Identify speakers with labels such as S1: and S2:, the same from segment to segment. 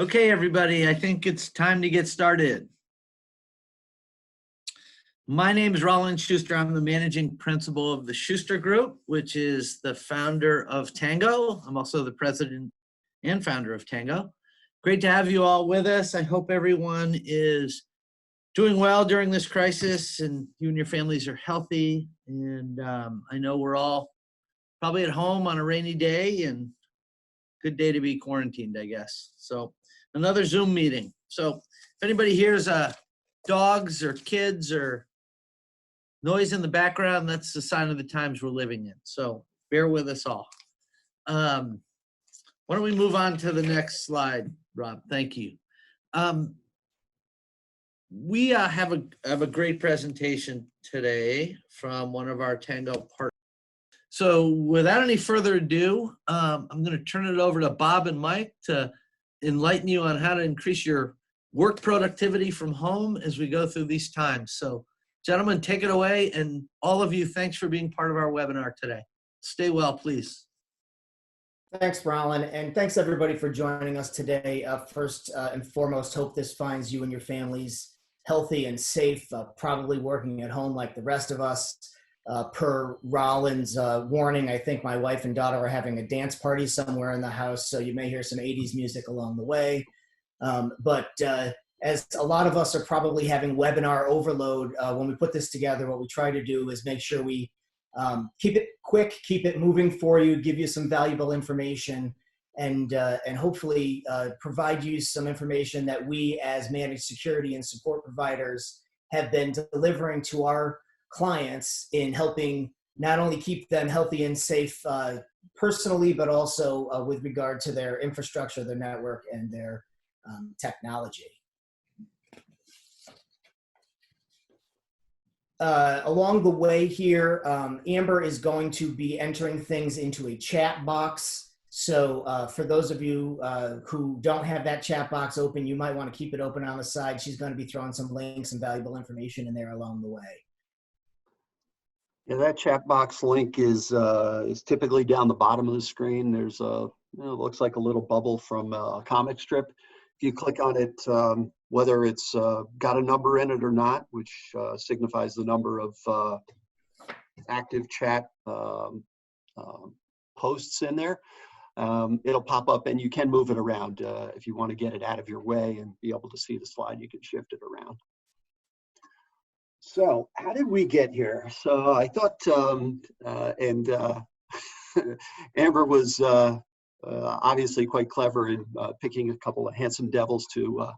S1: Okay, everybody, I think it's time to get started. My name is Roland Schuster. I'm the managing principal of the Schuster Group, which is the founder of Tango. I'm also the president and founder of Tango. Great to have you all with us. I hope everyone is doing well during this crisis and you and your families are healthy. And I know we're all probably at home on a rainy day and good day to be quarantined, I guess. So another Zoom meeting. So if anybody hears dogs or kids or noise in the background, that's the sign of the times we're living in. So bear with us all. Why don't we move on to the next slide, Rob? Thank you. We have a great presentation today from one of our Tango partners. So without any further ado, I'm going to turn it over to Bob and Mike to enlighten you on how to increase your work productivity from home as we go through these times. So gentlemen, take it away. And all of you, thanks for being part of our webinar today. Stay well, please.
S2: Thanks, Roland, and thanks everybody for joining us today. First and foremost, hope this finds you and your families healthy and safe, probably working at home like the rest of us. Per Roland's warning, I think my wife and daughter are having a dance party somewhere in the house, so you may hear some 80s music along the way. But as a lot of us are probably having webinar overload, when we put this together, what we try to do is make sure we keep it quick, keep it moving for you, give you some valuable information, and hopefully provide you some information that we as managed security and support providers have been delivering to our clients in helping not only keep them healthy and safe personally, but also with regard to their infrastructure, their network, and their technology. Along the way here, Amber is going to be entering things into a chat box. So for those of you who don't have that chat box open, you might want to keep it open on the side. She's going to be throwing some links and valuable information in there along the way.
S3: Yeah, that chat box link is typically down the bottom of the screen. There's a, looks like a little bubble from a comic strip. If you click on it, whether it's got a number in it or not, which signifies the number of active chat posts in there, it'll pop up and you can move it around. If you want to get it out of your way and be able to see the slide, you can shift it around. So how did we get here? So I thought, Amber was obviously quite clever in picking a couple of handsome devils to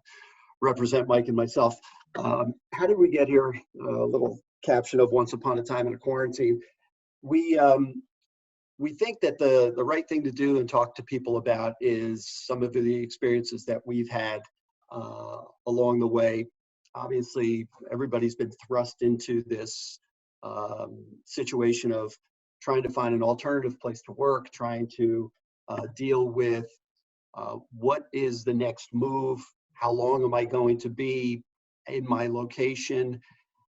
S3: represent Mike and myself. How did we get here? A little caption of Once Upon a Time in a Quarantine. We think that the right thing to do and talk to people about is some of the experiences that we've had along the way. Obviously, everybody's been thrust into this situation of trying to find an alternative place to work, trying to deal with what is the next move, how long am I going to be in my location,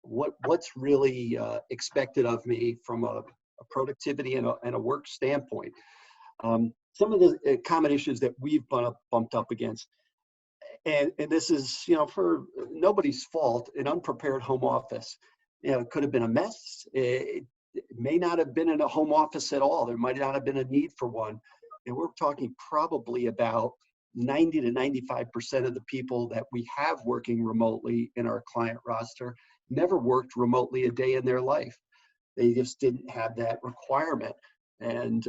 S3: what's really expected of me from a productivity and a work standpoint. Some of the common issues that we've bumped up against. And this is, for nobody's fault, an unprepared home office. It could have been a mess. It may not have been in a home office at all. There might not have been a need for one. And we're talking probably about 90 to 95% of the people that we have working remotely in our client roster never worked remotely a day in their life. They just didn't have that requirement. And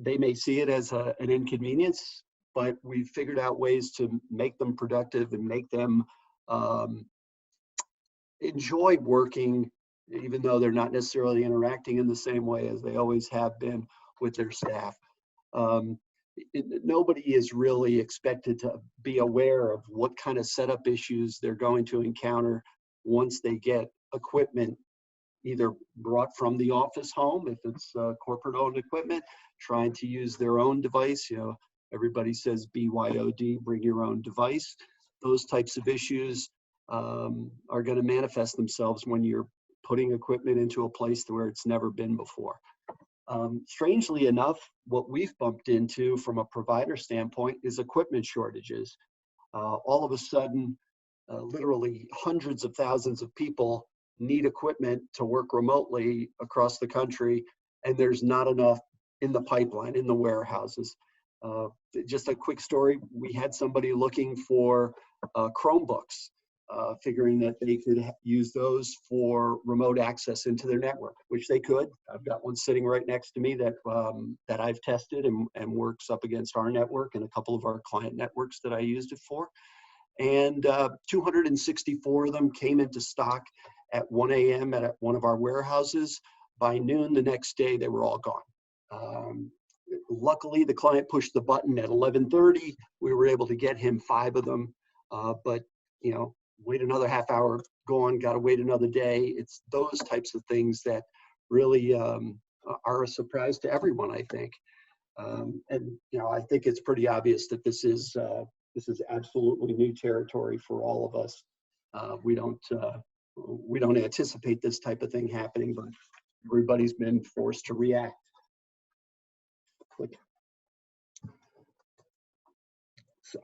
S3: they may see it as an inconvenience, but we figured out ways to make them productive and make them enjoy working, even though they're not necessarily interacting in the same way as they always have been with their staff. Nobody is really expected to be aware of what kind of setup issues they're going to encounter once they get equipment either brought from the office home, if it's corporate owned equipment, trying to use their own device. Everybody says BYOD, bring your own device. Those types of issues are going to manifest themselves when you're putting equipment into a place where it's never been before. Strangely enough, what we've bumped into from a provider standpoint is equipment shortages. All of a sudden, literally hundreds of thousands of people need equipment to work remotely across the country, and there's not enough in the pipeline, in the warehouses. Just a quick story, we had somebody looking for Chromebooks, figuring that they could use those for remote access into their network, which they could. I've got one sitting right next to me that that I've tested and works up against our network and a couple of our client networks that I used it for. And 264 of them came into stock at 1 a.m. at one of our warehouses. By noon the next day, they were all gone. Luckily, the client pushed the button at 11:30. We were able to get him 5 of them, but you know, wait another half hour, gone, got to wait another day. It's those types of things that really are a surprise to everyone, I think. And you know, I think it's pretty obvious that this is absolutely new territory for all of us. We don't anticipate this type of thing happening, but everybody's been forced to react. Click. So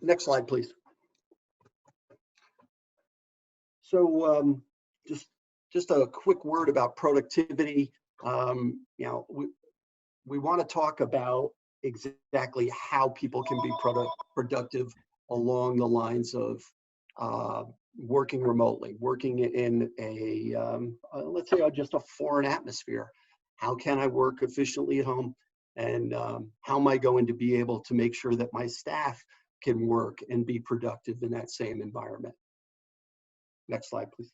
S3: next slide, please. So just a quick word about productivity. You know, we want to talk about exactly how people can be productive along the lines of working remotely, working in a, let's say, just a foreign atmosphere. How can I work efficiently at home? And how am I going to be able to make sure that my staff can work and be productive in that same environment? Next slide, please.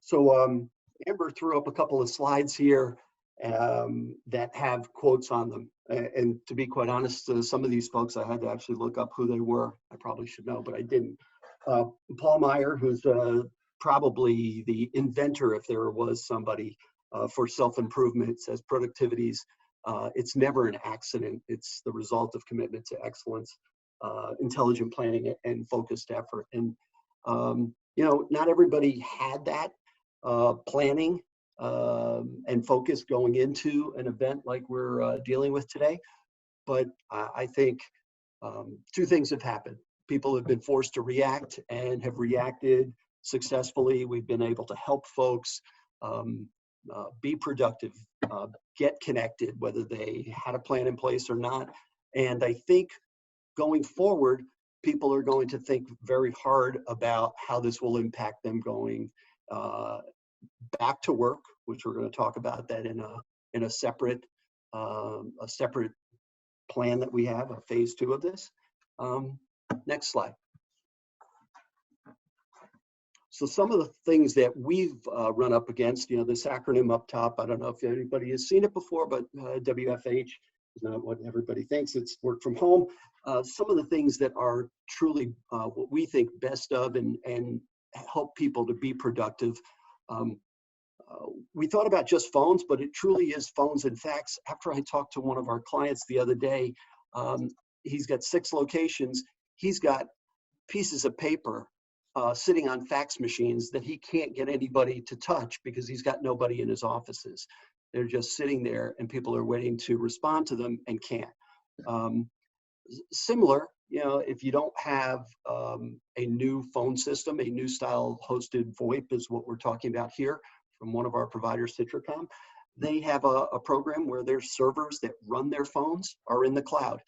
S3: So Amber threw up a couple of slides here that have quotes on them. And to be quite honest, some of these folks, I had to actually look up who they were. I probably should know, but I didn't. Paul Meyer, who's probably the inventor, if there was somebody, for self-improvement, says Productivities, it's never an accident. It's the result of commitment to excellence, intelligent planning, and focused effort. And, you know, not everybody had that planning and focus going into an event like we're dealing with today. But I think 2 things have happened. People have been forced to react and have reacted successfully. We've been able to help folks be productive, get connected, whether they had a plan in place or not. And I think going forward, people are going to think very hard about how this will impact them going back to work, which we're going to talk about that in a separate plan that we have, a phase 2 of this. Next slide. So some of the things that we've run up against, you know, this acronym up top, I don't know if anybody has seen it before, but WFH is not what everybody thinks. It's work from home. Some of the things that are truly what we think best of and help people to be productive. We thought about just phones, but it truly is phones and fax. After I talked to one of our clients the other day, he's got 6 locations. He's got pieces of paper sitting on fax machines that he can't get anybody to touch because he's got nobody in his offices. They're just sitting there and people are waiting to respond to them and can't. Similar, you know, if you don't have a new phone system, a new style hosted VoIP is what we're talking about here from one of our providers, Citricom. They have a program where their servers that run their phones are in the cloud.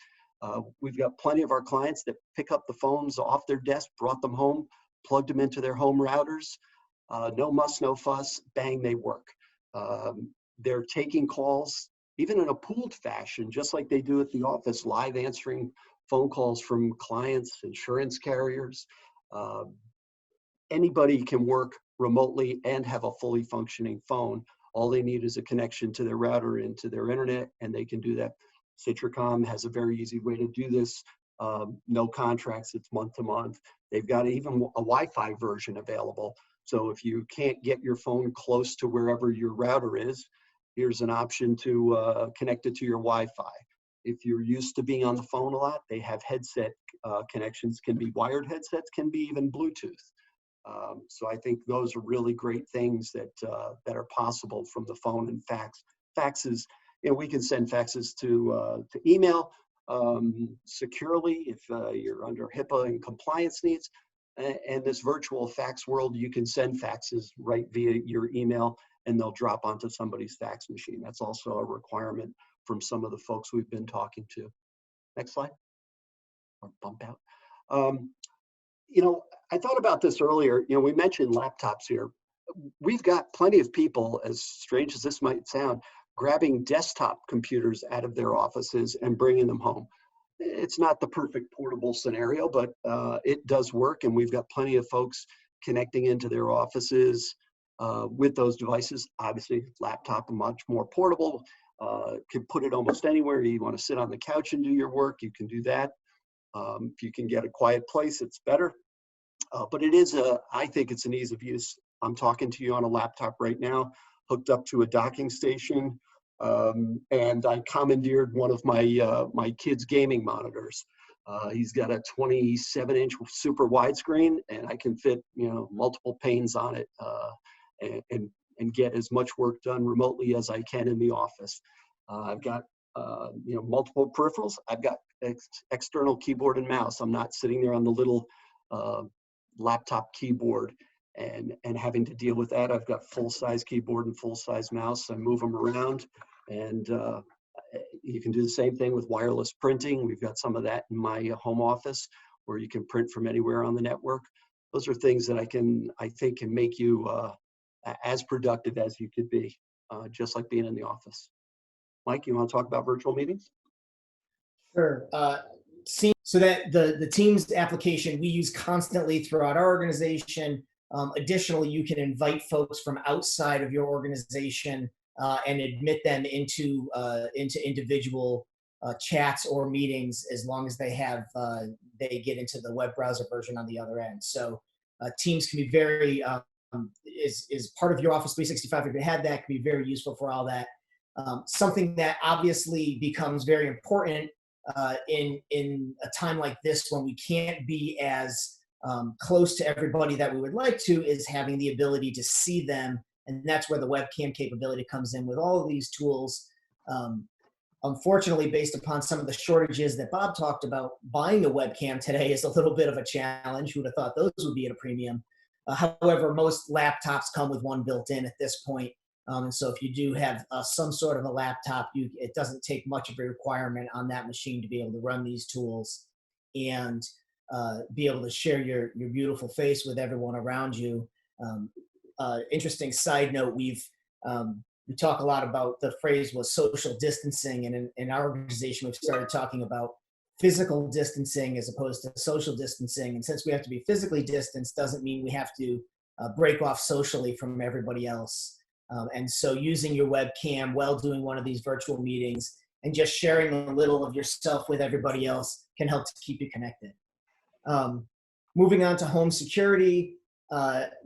S3: We've got plenty of our clients that pick up the phones off their desk, brought them home, plugged them into their home routers. No muss, no fuss, bang, they work. They're taking calls, even in a pooled fashion, just like they do at the office, live answering phone calls from clients, insurance carriers. Anybody can work remotely and have a fully functioning phone. All they need is a connection to their router into their internet, and they can do that. Citricom has a very easy way to do this. No contracts, it's month to month. They've got even a Wi-Fi version available. So if you can't get your phone close to wherever your router is, here's an option to connect it to your Wi-Fi. If you're used to being on the phone a lot, they have headset connections, can be wired headsets, can be even Bluetooth. So I think those are really great things that that are possible from the phone and fax. Faxes, we can send faxes to email securely if you're under HIPAA and compliance needs. And this virtual fax world, you can send faxes right via your email, and they'll drop onto somebody's fax machine. That's also a requirement from some of the folks we've been talking to. Next slide, or bump out. I thought about this earlier. We mentioned laptops here. We've got plenty of people, as strange as this might sound, grabbing desktop computers out of their offices and bringing them home. It's not the perfect portable scenario, but it does work, and we've got plenty of folks connecting into their offices with those devices. Obviously, laptop are much more portable. Can put it almost anywhere. You want to sit on the couch and do your work, you can do that. If you can get a quiet place, it's better. But it is I think it's an ease of use. I'm talking to you on a laptop right now, hooked up to a docking station, and I commandeered one of my kid's gaming monitors. He's got a 27-inch super widescreen, and I can fit multiple panes on it and get as much work done remotely as I can in the office. I've got multiple peripherals. I've got external keyboard and mouse. I'm not sitting there on the little laptop keyboard and having to deal with that. I've got full-size keyboard and full-size mouse. I move them around, and you can do the same thing with wireless printing. We've got some of that in my home office where you can print from anywhere on the network. Those are things that I think can make you as productive as you could be, just like being in the office. Mike, you want to talk about virtual meetings?
S2: Sure. So that the Teams application we use constantly throughout our organization. Additionally, you can invite folks from outside of your organization and admit them into individual chats or meetings as long as they get into the web browser version on the other end. So Teams can be very is part of your Office 365. If you had that, can be very useful for all that. Something that obviously becomes very important in a time like this when we can't be as close to everybody that we would like to is having the ability to see them. And that's where the webcam capability comes in with all of these tools. Unfortunately, based upon some of the shortages that Bob talked about, buying a webcam today is a little bit of a challenge. Who would have thought those would be at a premium? However, most laptops come with one built in at this point. And so if you do have some sort of a laptop, it doesn't take much of a requirement on that machine to be able to run these tools and be able to share your beautiful face with everyone around you. Interesting side note, we talk a lot about the phrase was social distancing, and in our organization, we've started talking about physical distancing as opposed to social distancing. And since we have to be physically distanced, doesn't mean we have to break off socially from everybody else. And so using your webcam while doing one of these virtual meetings and just sharing a little of yourself with everybody else can help to keep you connected. Moving on to home security,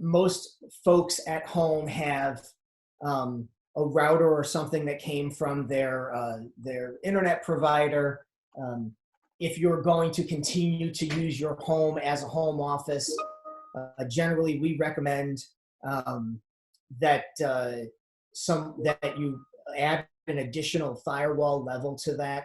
S2: most folks at home have a router or something that came from their internet provider. If you're going to continue to use your home as a home office, generally we recommend that you add an additional firewall level to that.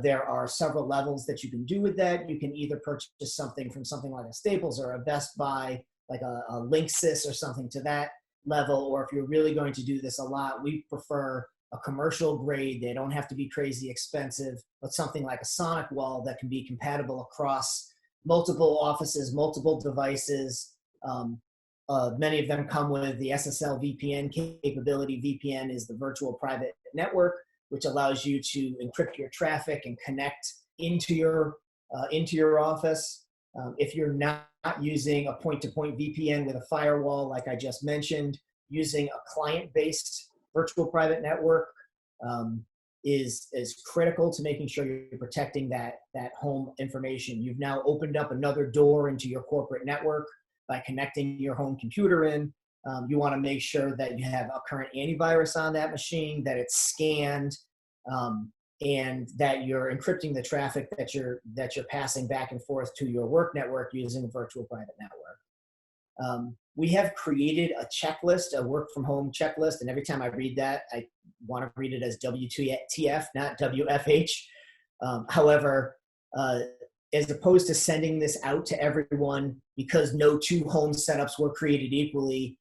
S2: There are several levels that you can do with that. You can either purchase something from something like a Staples or a Best Buy, like a Linksys or something to that level, or if you're really going to do this a lot, we prefer a commercial grade. They don't have to be crazy expensive, but something like a Sonic wall that can be compatible across multiple offices, multiple devices. Many of them come with the SSL VPN capability. VPN is the virtual private network, which allows you to encrypt your traffic and connect into your office. If you're not using a point-to-point VPN with a firewall, like I just mentioned, using a client-based virtual private network is critical to making sure you're protecting that home information. You've now opened up another door into your corporate network by connecting your home computer in. You want to make sure that you have a current antivirus on that machine, that it's scanned, and that you're encrypting the traffic that you're passing back and forth to your work network using a virtual private network. We have created a checklist, a work from home checklist. And every time I read that, I want to read it as WTF, not WFH. However, as opposed to sending this out to everyone because no two home setups were created equally,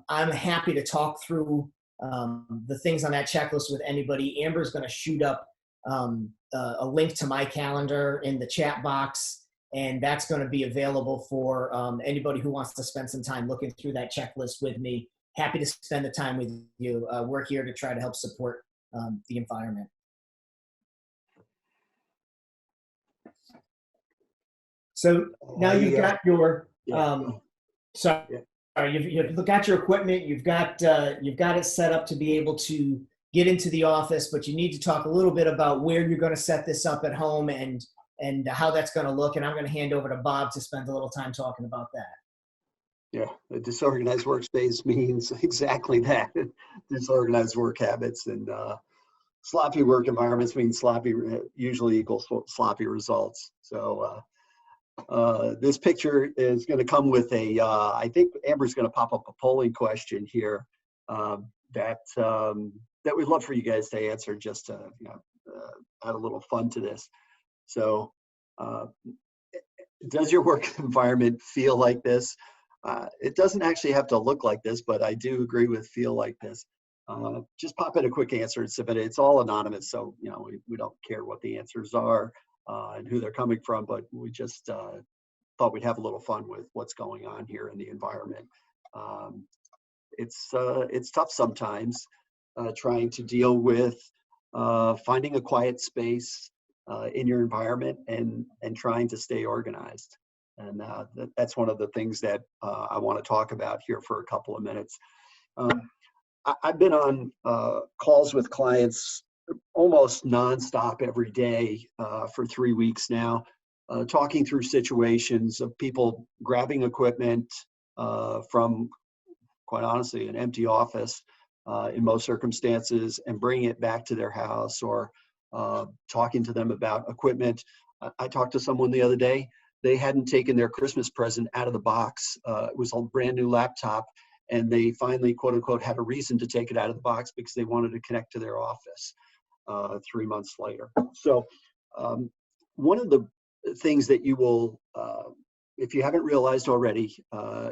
S2: I'm happy to talk through the things on that checklist with anybody. Amber's going to shoot up a link to my calendar in the chat box, and that's going to be available for anybody who wants to spend some time looking through that checklist with me. Happy to spend the time with you. We're here to try to help support the environment. So now you've got your, sorry, you've got your equipment, you've got it set up to be able to get into the office, but you need to talk a little bit about where you're going to set this up at home and how that's going to look. And I'm going to hand over to Bob to spend a little time talking about that.
S3: Yeah, a disorganized workspace means exactly that. Disorganized work habits and sloppy work environments mean usually equals sloppy results. So this picture is going to come with I think Amber's going to pop up a polling question here that we'd love for you guys to answer, just to add a little fun to this. So does your work environment feel like this? It doesn't actually have to look like this, but I do agree with feel like this. Just pop in a quick answer, but it's all anonymous, so we don't care what the answers are and who they're coming from, but we just thought we'd have a little fun with what's going on here in the environment. It's tough sometimes trying to deal with finding a quiet space in your environment and trying to stay organized. And that's one of the things that I want to talk about here for a couple of minutes. I've been on calls with clients almost nonstop every day for 3 weeks now, talking through situations of people grabbing equipment from, quite honestly, an empty office in most circumstances and bringing it back to their house, or talking to them about equipment. I talked to someone the other day. They hadn't taken their Christmas present out of the box. It was a brand new laptop, and they finally, quote unquote, had a reason to take it out of the box because they wanted to connect to their office 3 months later. So one of the things that you will, if you haven't realized already,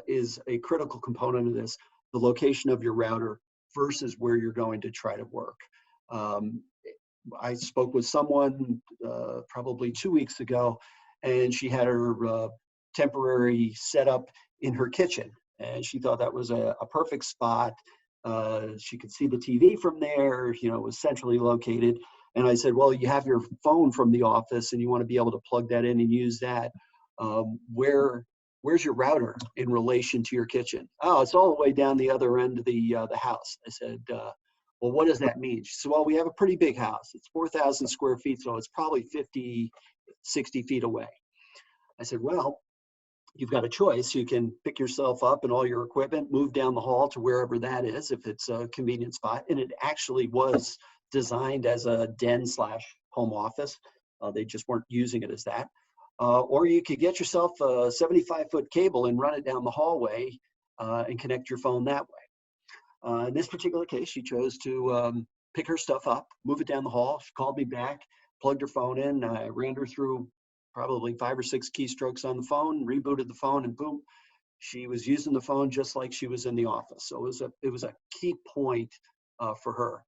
S3: is a critical component of this, the location of your router versus where you're going to try to work. I spoke with someone probably 2 weeks ago, and she had her temporary setup in her kitchen, and she thought that was a perfect spot. She could see the TV from there, it was centrally located. And I said, well, you have your phone from the office and you want to be able to plug that in and use that. Where's your router in relation to your kitchen? Oh, it's all the way down the other end of the house. I said, well, what does that mean? She said, well, we have a pretty big house. It's 4,000 square feet, so it's probably 50, 60 feet away. I said, well, you've got a choice. You can pick yourself up and all your equipment, move down the hall to wherever that is, if it's a convenient spot. And it actually was designed as a den/home office. They just weren't using it as that. Or you could get yourself a 75-foot cable and run it down the hallway and connect your phone that way. In this particular case, she chose to pick her stuff up, move it down the hall. She called me back, plugged her phone in. I ran her through probably 5 or 6 keystrokes on the phone, rebooted the phone, and boom, she was using the phone just like she was in the office. So it was a key point for her.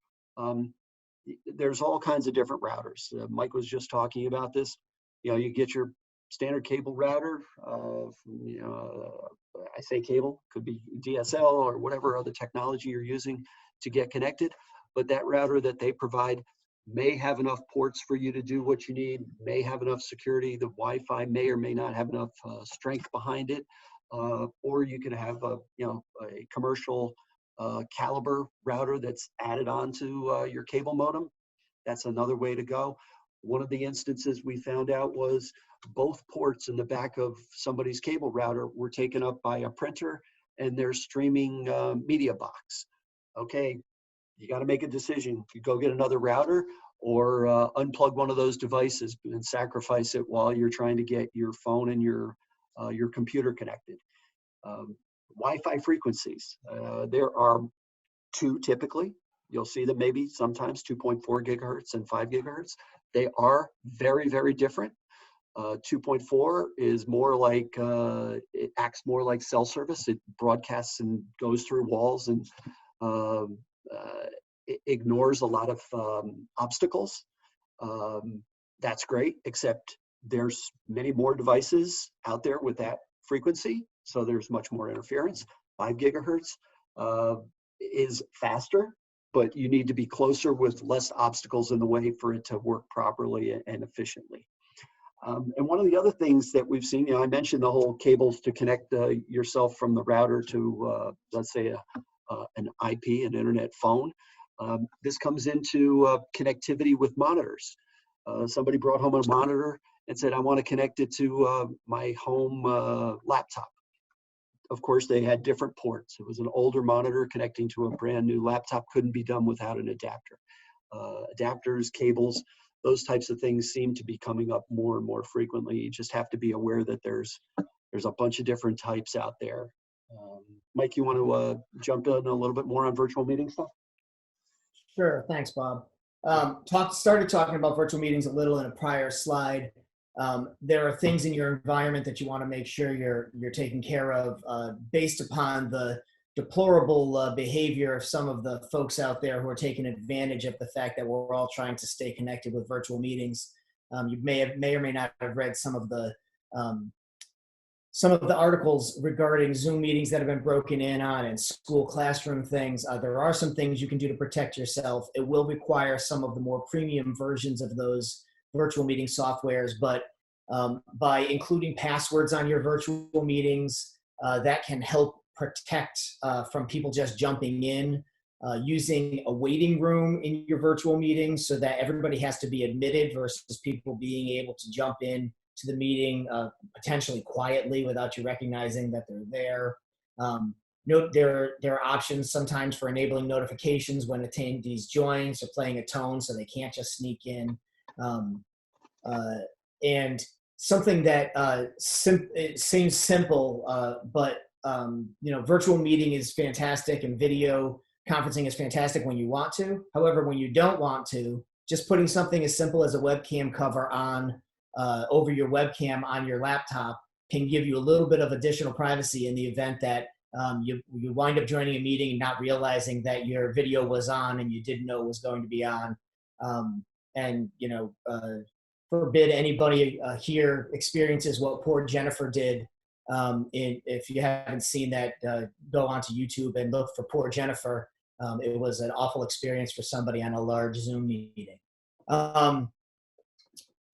S3: There's all kinds of different routers. Mike was just talking about this. You get your standard cable router. I say cable, could be DSL or whatever other technology you're using to get connected. But that router that they provide may have enough ports for you to do what you need, may have enough security. The Wi-Fi may or may not have enough strength behind it. Or you can have a commercial caliber router that's added onto your cable modem. That's another way to go. One of the instances we found out was both ports in the back of somebody's cable router were taken up by a printer and their streaming media box. Okay, you got to make a decision. You go get another router or unplug one of those devices and sacrifice it while you're trying to get your phone and your computer connected. Wi-Fi frequencies. There are two typically. You'll see them maybe sometimes 2.4 gigahertz and 5 gigahertz. They are very, very different. 2.4 is more like, it acts more like cell service. It broadcasts and goes through walls and it ignores a lot of obstacles. That's great, except there's many more devices out there with that frequency, so there's much more interference. 5 gigahertz is faster, but you need to be closer with less obstacles in the way for it to work properly and efficiently. And one of the other things that we've seen, I mentioned the whole cables to connect yourself from the router to, let's say, an IP, an internet phone. This comes into connectivity with monitors. Somebody brought home a monitor and said, I want to connect it to my home laptop. Of course, they had different ports. It was an older monitor connecting to a brand new laptop, couldn't be done without an adapter. Adapters, cables, those types of things seem to be coming up more and more frequently. You just have to be aware that there's a bunch of different types out there. Mike, you want to jump in a little bit more on virtual meeting stuff?
S2: Sure, thanks, Bob. Started talking about virtual meetings a little in a prior slide. There are things in your environment that you want to make sure you're taking care of based upon the deplorable behavior of some of the folks out there who are taking advantage of the fact that we're all trying to stay connected with virtual meetings. You may or may not have read some of the articles regarding Zoom meetings that have been broken in on and school classroom things. There are some things you can do to protect yourself. It will require some of the more premium versions of those virtual meeting softwares, but by including passwords on your virtual meetings, that can help protect from people just jumping in. Using a waiting room in your virtual meetings so that everybody has to be admitted versus people being able to jump in to the meeting potentially quietly without you recognizing that they're there. Note there are options sometimes for enabling notifications when attendees join, so playing a tone so they can't just sneak in. And something that it seems simple, but virtual meeting is fantastic and video conferencing is fantastic when you want to. However, when you don't want to, just putting something as simple as a webcam cover on over your webcam on your laptop can give you a little bit of additional privacy in the event that you wind up joining a meeting and not realizing that your video was on and you didn't know it was going to be on. Forbid anybody here experiences what poor Jennifer did. If you haven't seen that, go onto YouTube and look for poor Jennifer. It was an awful experience for somebody on a large Zoom meeting.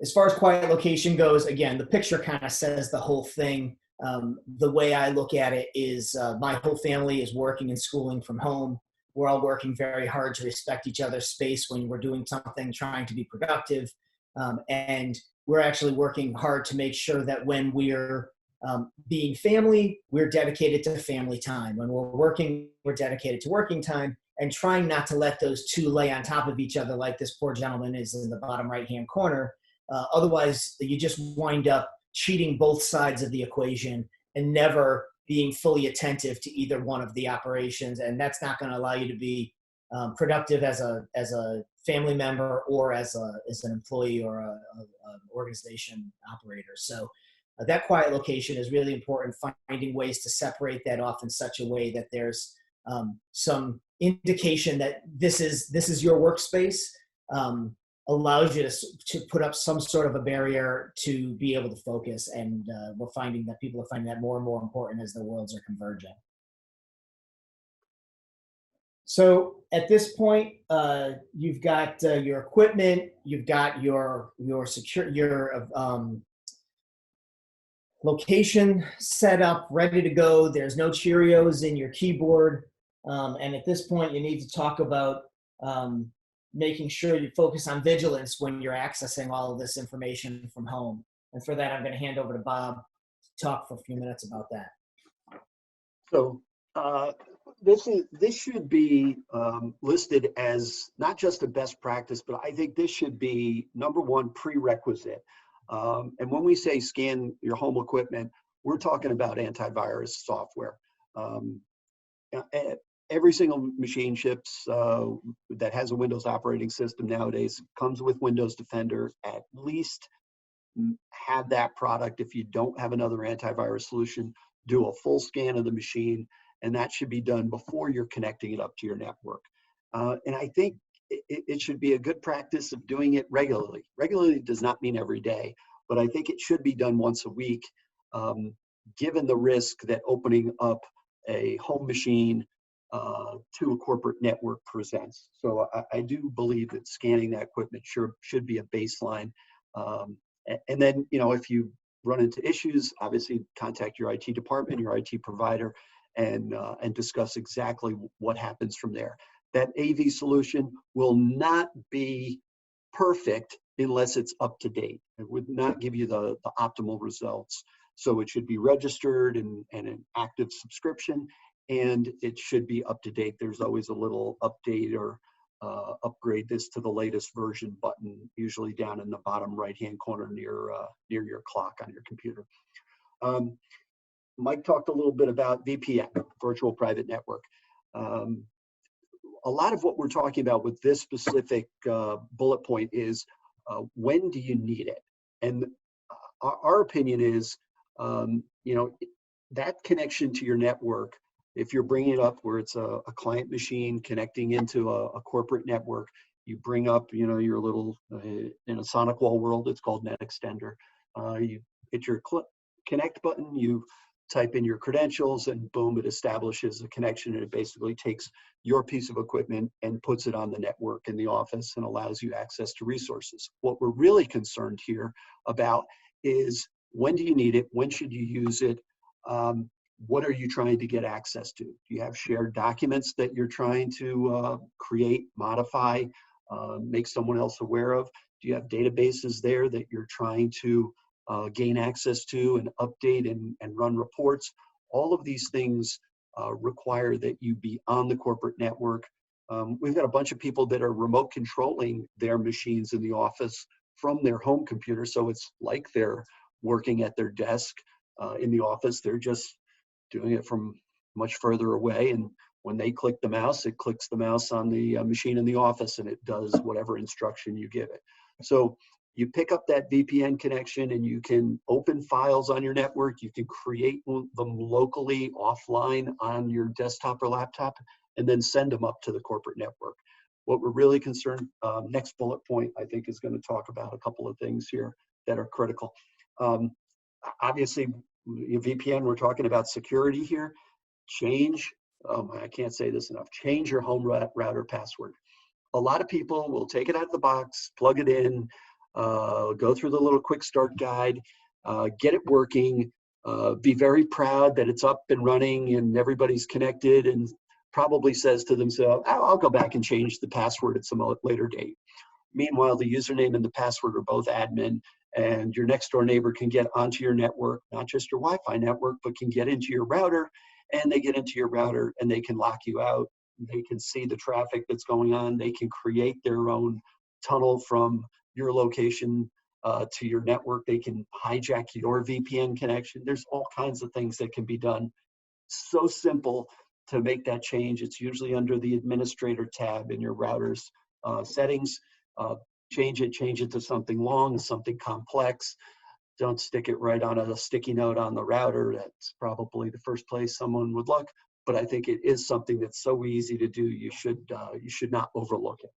S2: As far as quiet location goes, again, the picture kind of says the whole thing. The way I look at it is my whole family is working and schooling from home. We're all working very hard to respect each other's space when we're doing something, trying to be productive. And we're actually working hard to make sure that when we're being family, we're dedicated to family time. When we're working, we're dedicated to working time, and trying not to let those two lay on top of each other like this poor gentleman is in the bottom right-hand corner. Otherwise, you just wind up cheating both sides of the equation and never being fully attentive to either one of the operations. And that's not going to allow you to be productive as a family member or as an employee or an organization operator. So that quiet location is really important, finding ways to separate that off in such a way that there's some indication that this is your workspace. Allows you to put up some sort of a barrier to be able to focus. And we're finding that people are finding that more and more important as the worlds are converging. So at this point, you've got your equipment, you've got your location set up, ready to go. There's no Cheerios in your keyboard. And at this point, you need to talk about making sure you focus on vigilance when you're accessing all of this information from home. And for that, I'm going to hand over to Bob to talk for a few minutes about that.
S3: So this should be listed as not just a best practice, but I think this should be number one prerequisite. And when we say scan your home equipment, we're talking about antivirus software. Um, every single machine ships that has a Windows operating system nowadays comes with Windows Defender. At least have that product. If you don't have another antivirus solution, do a full scan of the machine, and that should be done before you're connecting it up to your network. And I think it should be a good practice of doing it regularly. Regularly does not mean every day, but I think it should be done once a week, given the risk that opening up a home machine to a corporate network presents. So I do believe that scanning that equipment should be a baseline. And then, if you run into issues, obviously contact your IT department, your IT provider, and discuss exactly what happens from there. That AV solution will not be perfect unless it's up to date. It would not give you the optimal results. So it should be registered and an active subscription, and it should be up to date. There's always a little update or upgrade this to the latest version button, usually down in the bottom right-hand corner near your clock on your computer. Mike talked a little bit about VPN, virtual private network. A lot of what we're talking about with this specific bullet point is when do you need it? And our opinion is, that connection to your network, if you're bringing it up where it's a client machine connecting into a corporate network, you bring up, your little, in a SonicWall world, it's called Net Extender. You hit your connect button, you type in your credentials, and boom, it establishes a connection, and it basically takes your piece of equipment and puts it on the network in the office and allows you access to resources. What we're really concerned here about is, when do you need it? When should you use it? What are you trying to get access to? Do you have shared documents that you're trying to create, modify, make someone else aware of? Do you have databases there that you're trying to gain access to and update and run reports? All of these things require that you be on the corporate network. We've got a bunch of people that are remote controlling their machines in the office from their home computer, so it's like they're working at their desk in the office. They're just doing it from much further away, and when they click the mouse, it clicks the mouse on the machine in the office, and it does whatever instruction you give it. So you pick up that VPN connection, and you can open files on your network. You can create them locally, offline on your desktop or laptop, and then send them up to the corporate network. What we're really concerned, next bullet point, I think, is going to talk about a couple of things here that are critical. Obviously, VPN, we're talking about security here. I can't say this enough, change your home router password. A lot of people will take it out of the box, plug it in, go through the little quick start guide, get it working, be very proud that it's up and running and everybody's connected, and probably says to themselves, I'll go back and change the password at some later date. Meanwhile, the username and the password are both admin, and your next door neighbor can get onto your network, not just your Wi-Fi network, but can get into your router, and they get into your router and they can lock you out. They can see the traffic that's going on. They can create their own tunnel from your location to your network. They can hijack your VPN connection. There's all kinds of things that can be done. So simple to make that change. It's usually under the administrator tab in your router's settings. Change it to something long, something complex. Don't stick it right on a sticky note on the router. That's probably the first place someone would look. But I think it is something that's so easy to do. You should not overlook it.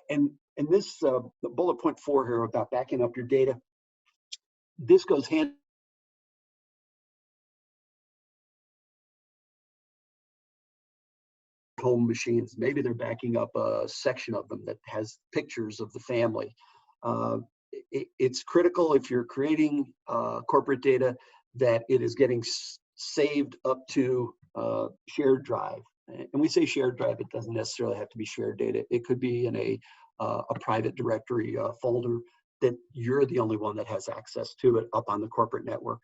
S3: And this the bullet point 4 here about backing up your data. This goes hand. Home machines, maybe they're backing up a section of them that has pictures of the family. It's critical, if you're creating corporate data, that it is getting saved up to shared drive. And we say shared drive, it doesn't necessarily have to be shared data. It could be in a private directory folder that you're the only one that has access to it up on the corporate network.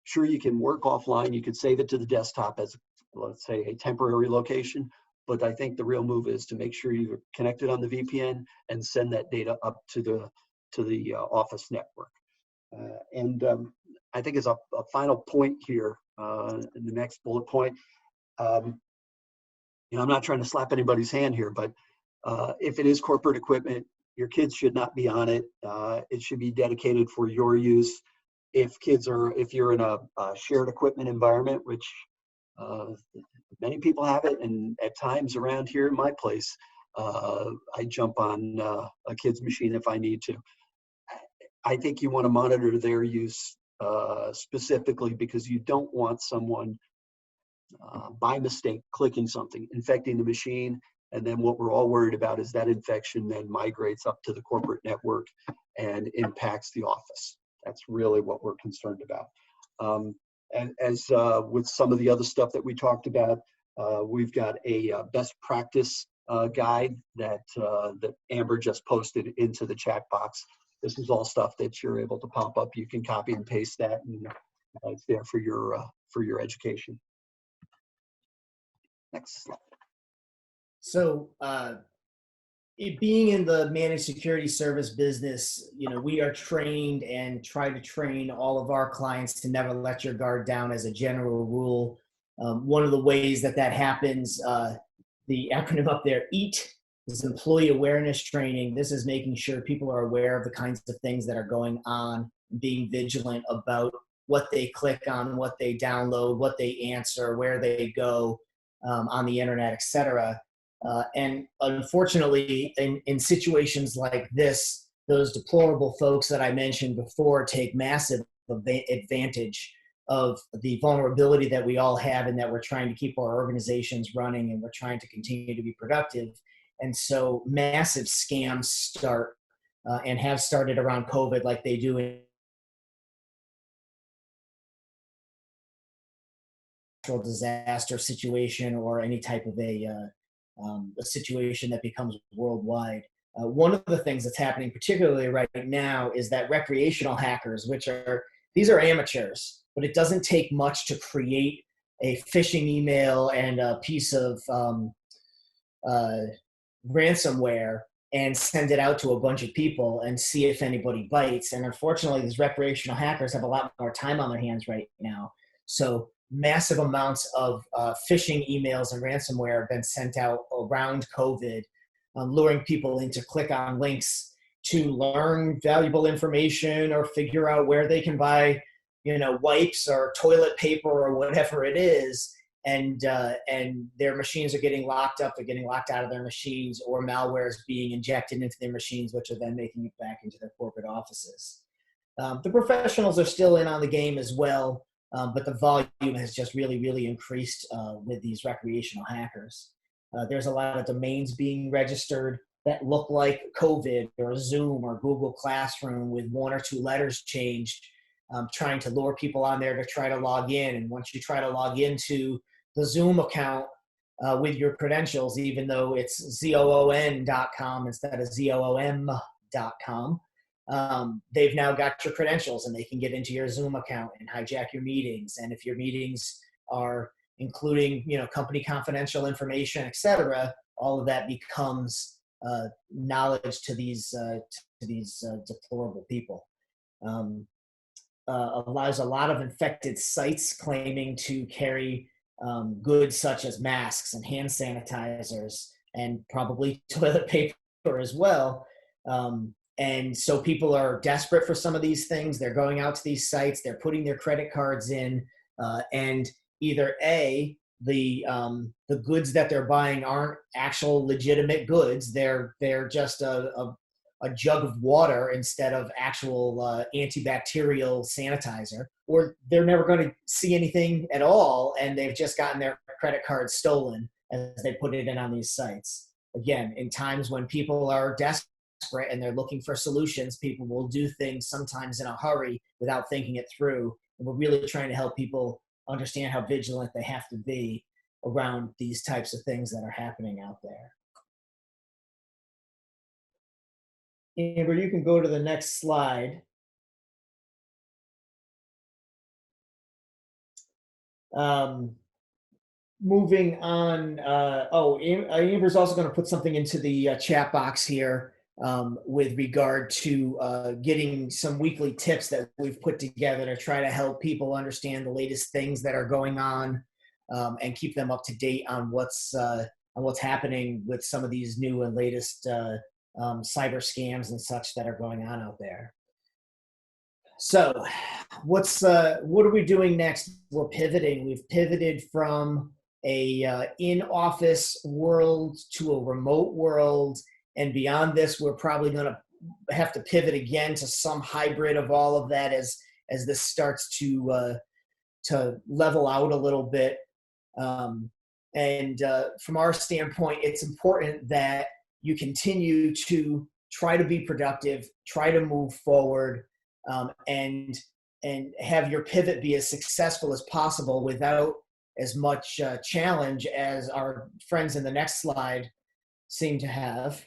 S3: Sure, you can work offline. You could save it to the desktop as, let's say, a temporary location. But I think the real move is to make sure you're connected on the VPN and send that data up to the office network. I think as a final point here, in the next bullet point. I'm not trying to slap anybody's hand here, but if it is corporate equipment, your kids should not be on it. It should be dedicated for your use. If you're in a shared equipment environment, which many people have it, and at times around here in my place, I jump on a kid's machine if I need to. I think you want to monitor their use specifically, because you don't want someone by mistake clicking something, infecting the machine, and then what we're all worried about is that infection then migrates up to the corporate network and impacts the office. That's really what we're concerned about. And as with some of the other stuff that we talked about, we've got a best practice guide that Amber just posted into the chat box. This is all stuff that you're able to pop up. You can copy and paste that, and it's there for your education. Next slide.
S2: So it being in the managed security service business, we are trained and try to train all of our clients to never let your guard down as a general rule. One of the ways that happens, the acronym up there, EAT, is employee awareness training. This is making sure people are aware of the kinds of things that are going on, being vigilant about what they click on, what they download, what they answer, where they go on the internet, etc. And unfortunately, in situations like this, those deplorable folks that I mentioned before take massive advantage of the vulnerability that we all have, and that we're trying to keep our organizations running, and we're trying to continue to be productive. And so massive scams start and have started around COVID, like they do in natural disaster situation or any type of a situation that becomes worldwide. One of the things that's happening particularly right now is that recreational hackers, these are amateurs, but it doesn't take much to create a phishing email and a piece of ransomware and send it out to a bunch of people and see if anybody bites. And unfortunately, these recreational hackers have a lot more time on their hands right now. So massive amounts of phishing emails and ransomware have been sent out around COVID, luring people in to click on links to learn valuable information or figure out where they can buy, wipes or toilet paper or whatever it is. And their machines are getting locked up. They're getting locked out of their machines, or malware is being injected into their machines, which are then making it back into their corporate offices. The professionals are still in on the game as well, but the volume has just really, really increased with these recreational hackers. There's a lot of domains being registered that look like COVID or Zoom or Google Classroom with one or two letters changed, trying to lure people on there to try to log in. And once you try to log into the Zoom account with your credentials, even though it's ZOON.com instead of ZOOM.com, they've now got your credentials, and they can get into your Zoom account and hijack your meetings. And if your meetings are including, company confidential information, etc., all of that becomes knowledge to these deplorable people. Allows a lot of infected sites claiming to carry goods such as masks and hand sanitizers and probably toilet paper as well. And so people are desperate for some of these things. They're going out to these sites, they're putting their credit cards in, and either A, the goods that they're buying aren't actual legitimate goods. They're just a jug of water instead of actual antibacterial sanitizer, or they're never going to see anything at all, and they've just gotten their credit card stolen as they put it in on these sites. Again, in times when people are desperate and they're looking for solutions, people will do things sometimes in a hurry without thinking it through. And we're really trying to help people understand how vigilant they have to be around these types of things that are happening out there. Amber, you can go to the next slide. Moving on. Amber's also going to put something into the chat box here. with regard to getting some weekly tips that we've put together to try to help people understand the latest things that are going on, and keep them up to date on what's happening with some of these new and latest cyber scams and such that are going on out there. So what are we doing next? We're pivoting. We've pivoted from a in-office world to a remote world. And beyond this, we're probably going to have to pivot again to some hybrid of all of that as this starts to level out a little bit. From our standpoint, it's important that you continue to try to be productive, try to move forward, and have your pivot be as successful as possible without as much challenge as our friends in the next slide seem to have.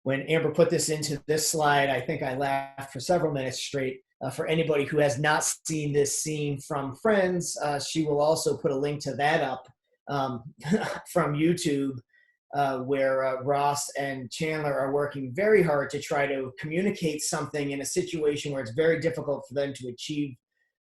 S2: When Amber put this into this slide, I think I laughed for several minutes straight. For anybody who has not seen this scene from Friends, she will also put a link to that up from YouTube, where Ross and Chandler are working very hard to try to communicate something in a situation where it's very difficult for them to achieve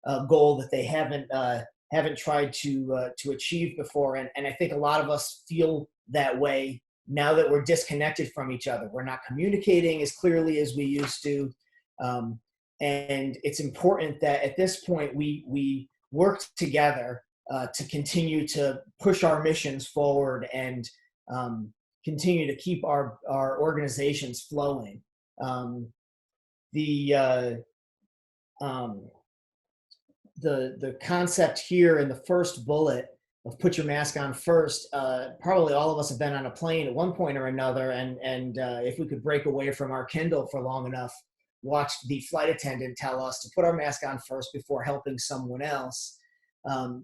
S2: a goal that they haven't tried to achieve before. And I think a lot of us feel that way now that we're disconnected from each other. We're not communicating as clearly as we used to. And it's important that at this point we work together to continue to push our missions forward and continue to keep our organizations flowing. The concept here in the first bullet of put your mask on first, probably all of us have been on a plane at one point or another, and if we could break away from our Kindle for long enough, watch the flight attendant tell us to put our mask on first before helping someone else.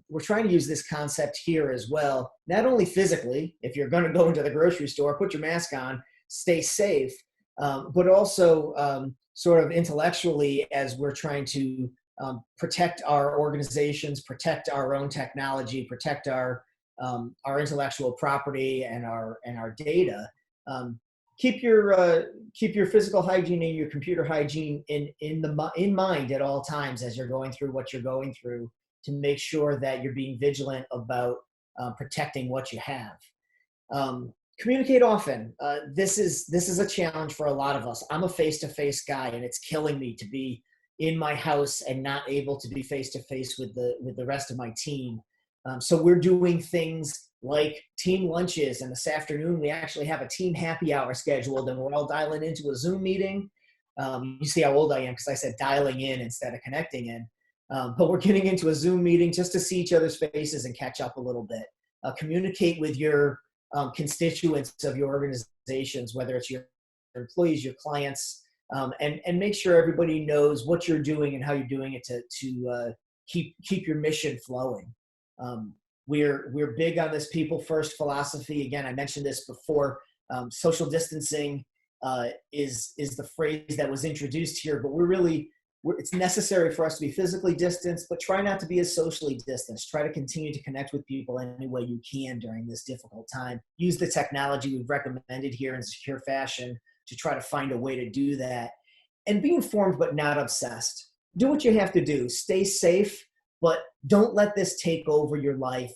S2: We're trying to use this concept here as well, not only physically, if you're going to go into the grocery store, put your mask on, stay safe, but also sort of intellectually as we're trying to protect our organizations, protect our own technology, protect our intellectual property and our data. Keep your physical hygiene and your computer hygiene in mind at all times as you're going through what you're going through, to make sure that you're being vigilant about protecting what you have. Communicate often. This is a challenge for a lot of us. I'm a face-to-face guy, and it's killing me to be in my house and not able to be face-to-face with the rest of my team. So we're doing things like team lunches, and this afternoon we actually have a team happy hour scheduled, and we're all dialing into a Zoom meeting. You see how old I am because I said dialing in instead of connecting in. But we're getting into a Zoom meeting just to see each other's faces and catch up a little bit. Communicate with your constituents of your organizations, whether it's your employees, your clients, and make sure everybody knows what you're doing and how you're doing it to keep your mission flowing. We're big on this people first philosophy. Again, I mentioned this before. Social distancing is the phrase that was introduced here, but it's necessary for us to be physically distanced, but try not to be as socially distanced. Try to continue to connect with people any way you can during this difficult time. Use the technology we've recommended here in a secure fashion to try to find a way to do that. And be informed but not obsessed. Do what you have to do. Stay safe, but don't let this take over your life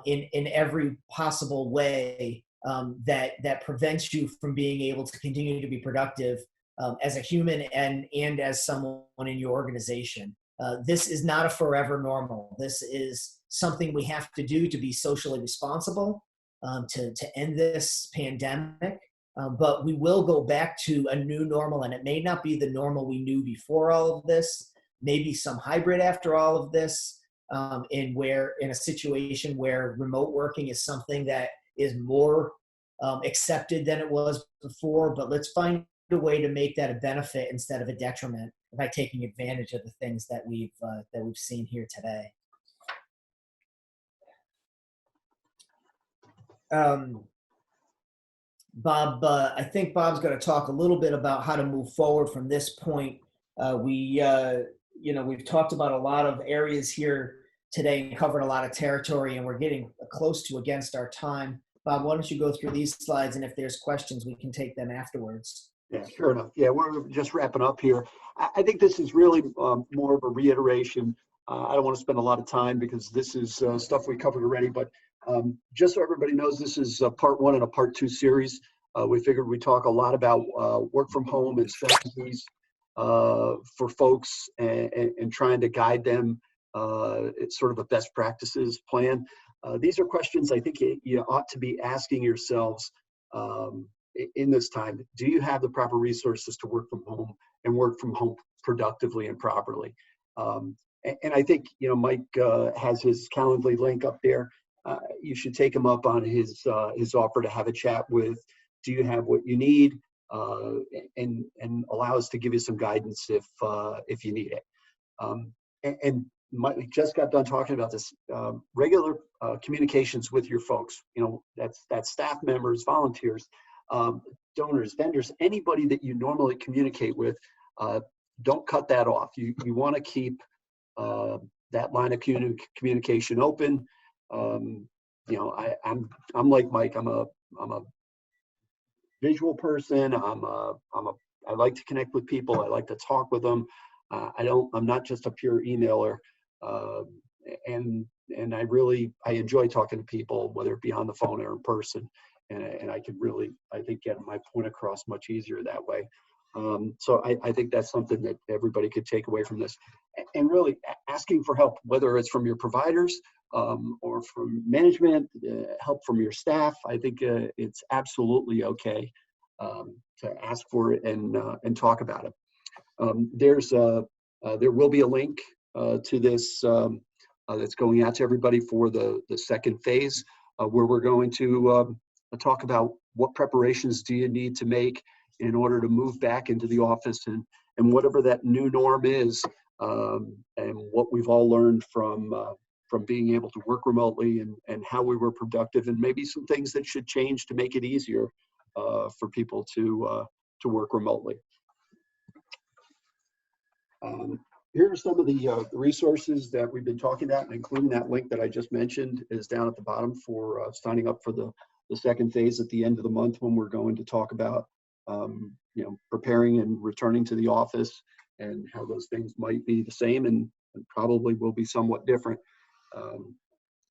S2: in every possible way that prevents you from being able to continue to be productive as a human and as someone in your organization. This is not a forever normal. This is something we have to do to be socially responsible, to end this pandemic. But we will go back to a new normal, and it may not be the normal we knew before all of this. Maybe some hybrid after all of this, in a situation where remote working is something that is more accepted than it was before. But let's find a way to make that a benefit instead of a detriment by taking advantage of the things that we've seen here today. Bob, I think Bob's going to talk a little bit about how to move forward from this point. We've talked about a lot of areas here today and covered a lot of territory, and we're getting close to against our time. Bob, why don't you go through these slides, and if there's questions, we can take them afterwards.
S3: Yeah, sure enough. Yeah, we're just wrapping up here. I think this is really more of a reiteration. I don't want to spend a lot of time because this is stuff we covered already, but just so everybody knows, this is part one in a part two series. We figured we'd talk a lot about work from home and strategies for folks and trying to guide them. It's sort of a best practices plan. These are questions I think you ought to be asking yourselves in this time. Do you have the proper resources to work from home and work from home productively and properly? And I think, Mike has his Calendly link up there. You should take him up on his offer to have a chat with. Do you have what you need? And allow us to give you some guidance if you need it. And Mike just got done talking about this regular communications with your folks. That's staff members, volunteers, donors, vendors, anybody that you normally communicate with. Don't cut that off. You want to keep that line of communication open. I'm like Mike. I'm a visual person. I like to connect with people. I like to talk with them. I'm not just a pure emailer. And I enjoy talking to people, whether it be on the phone or in person. And I can really, I think, get my point across much easier that way. So I think that's something that everybody could take away from this. And really asking for help, whether it's from your providers or from management, help from your staff. I think it's absolutely okay to ask for it and talk about it. There will be a link to this that's going out to everybody for the second phase, where we're going to talk about what preparations do you need to make in order to move back into the office and whatever that new norm is, and what we've all learned from being able to work remotely and how we were productive, and maybe some things that should change to make it easier for people to work remotely. Here are some of the resources that we've been talking about, including that link that I just mentioned is down at the bottom for signing up for the second phase at the end of the month, when we're going to talk about preparing and returning to the office and how those things might be the same and probably will be somewhat different.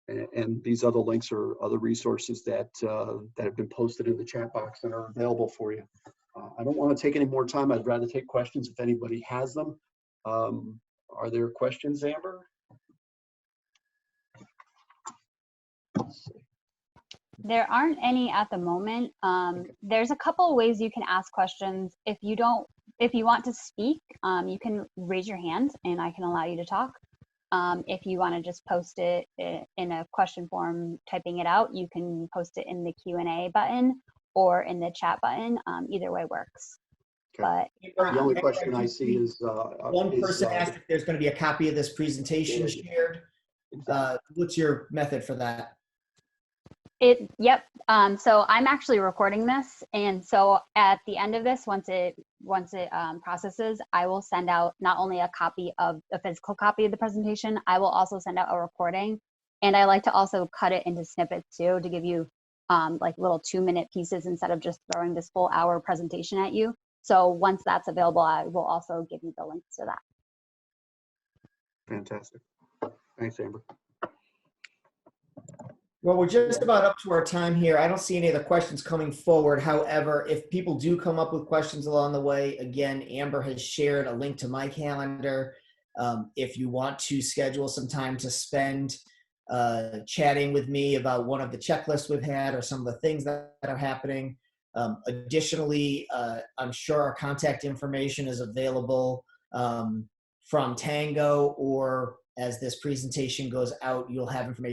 S3: And these other links are other resources that have been posted in the chat box and are available for you. I don't want to take any more time. I'd rather take questions if anybody has them. Are there questions, Amber?
S4: There aren't any at the moment. There's a couple of ways you can ask questions. If you want to speak, you can raise your hand and I can allow you to talk. If you want to just post it in a question form, typing it out, you can post it in the Q&A button or in the chat button. Either way works.
S3: Okay.
S4: But
S3: the only question I see is
S2: one person asked if there's going to be a copy of this presentation shared. What's your method for that?
S4: Yep. So I'm actually recording this, and so at the end of this, once it processes, I will send out not only a physical copy of the presentation, I will also send out a recording, and I like to also cut it into snippets too, to give you like little 2-minute pieces instead of just throwing this full hour presentation at you. So once that's available, I will also give you the links to that.
S3: Fantastic. Thanks, Amber.
S2: Well, we're just about up to our time here. I don't see any other questions coming forward. However, if people do come up with questions along the way, again, Amber has shared a link to my calendar. If you want to schedule some time to spend chatting with me about one of the checklists we've had or some of the things that are happening. Additionally, I'm sure our contact information is available from Tango, or as this presentation goes out, you'll have information